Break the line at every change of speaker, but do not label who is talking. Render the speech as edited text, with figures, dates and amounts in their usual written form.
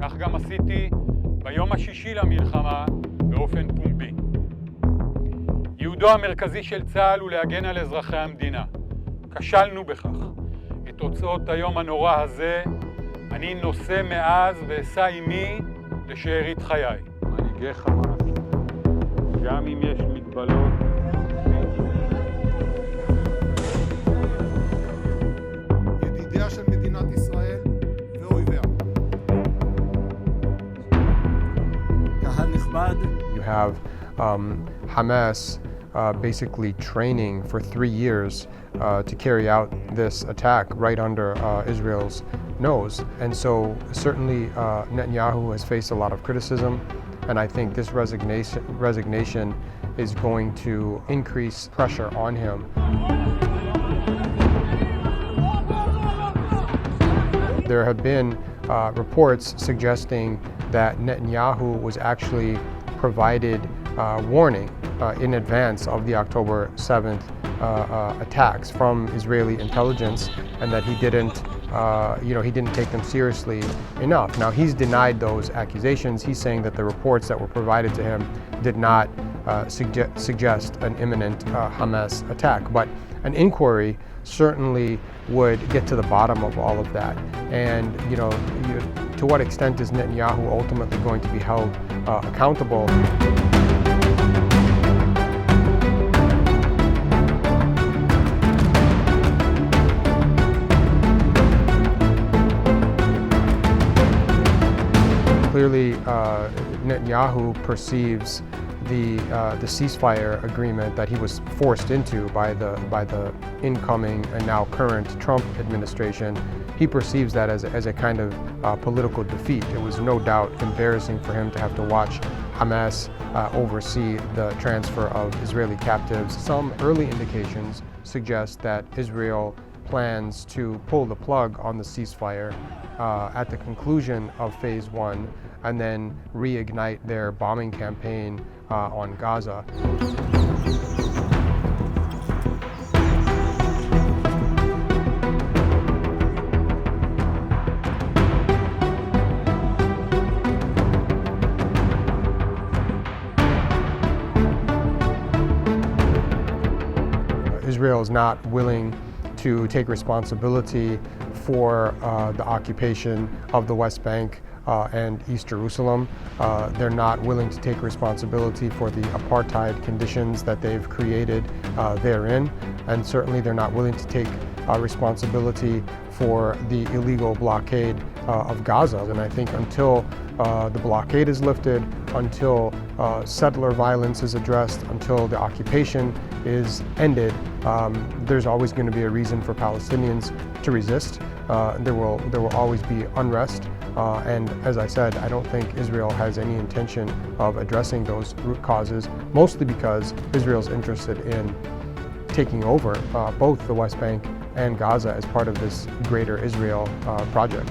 כך גם עשיתי ביום השישי למלחמה באופן פומבי. ייעודו המרכזי של צה"ל הוא להגן על אזרחי המדינה. כשלנו בכך. את תוצאות היום הנורא הזה אני נושא מאז ואשא עימי לשארית חיי. מנהיגי חמאס, גם אם יש מגבלות,
ידידיה של מדינת ישראל ואויביה.
קהל נכבד.
You have Hamas basically training for 3 years to carry out this attack right under Israel's nose. And so certainly Netanyahu has faced a lot of criticism, and I think this resignation is going to increase pressure on him. There have been reports suggesting that Netanyahu was actually provided warning in advance of the October 7th attacks from Israeli intelligence, and that he didn't take them seriously enough. Now, he's denied those accusations. He's saying that the reports that were provided to him did not suggest an imminent Hamas attack, but an inquiry certainly would get to the bottom of all of that. And to what extent is Netanyahu ultimately going to be held accountable? Clearly, Netanyahu perceives the ceasefire agreement that he was forced into by the incoming and now current Trump administration. He perceives that as a kind of political defeat. It was no doubt embarrassing for him to have to watch Hamas oversee the transfer of Israeli captives. Some early indications suggest that Israel plans to pull the plug on the ceasefire at the conclusion of Phase 1 and then reignite their bombing campaign on Gaza. Israel is not willing to take responsibility for the occupation of the West Bank and East Jerusalem. They're not willing to take responsibility for the apartheid conditions that they've created therein, and certainly they're not willing to take responsibility for the illegal blockade of Gaza. And I think until the blockade is lifted, until settler violence is addressed, until the occupation is ended, there's always going to be a reason for Palestinians to resist. There will always be unrest. And as I said, I don't think Israel has any intention of addressing those root causes, mostly because Israel's interested in taking over both the West Bank and Gaza as part of this greater Israel project.